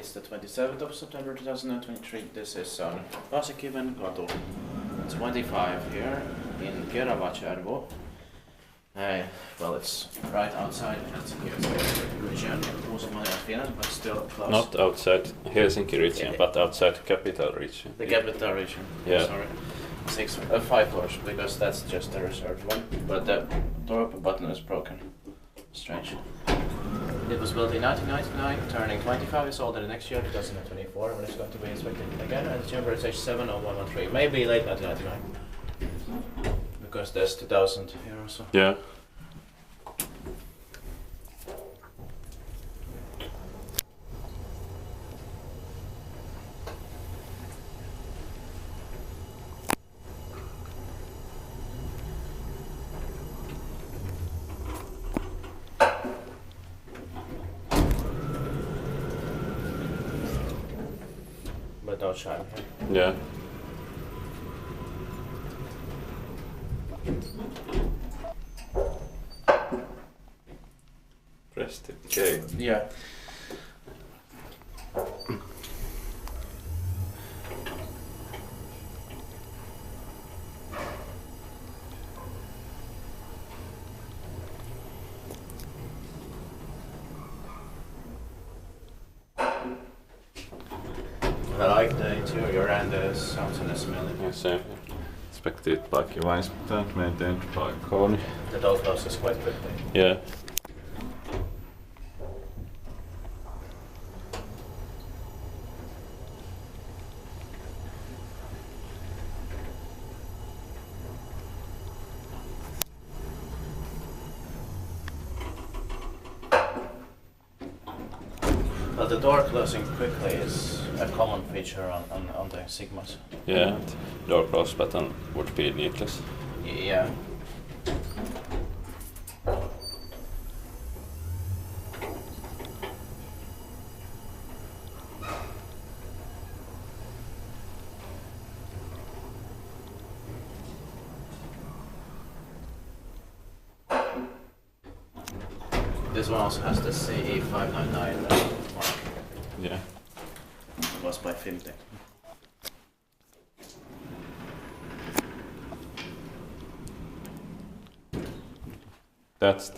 It's the 27th of September 2023. This is on Paasikivenkatu 25 here in Kerava. Well, it's right outside Helsinki region, modernized Finland, but still close. Not outside Helsinki region, but outside capital region. The capital region. Yeah. Sorry. 5 floors, because that's just the reserved one. But the door button is broken. Strange. It was built in 1999, turning 25 years old in the next year, 2024, when it's going to be inspected again. And the chamber is H70113, maybe late 1999. Because there's 2000 here also. Yeah. But no chime here. Yeah. Pressed it. Okay. Yeah. I like the interior and the sounds and the smell. Yeah, same. Inspected by Kiva Inspectant, maintained by Kone. The door closes quite quickly. Yeah. Well, the door closing quickly is a common feature on the Sigmas. Yeah. Door close button would be needless. Yeah. This one also has the CE599 mark. Yeah. It was by Finland. That's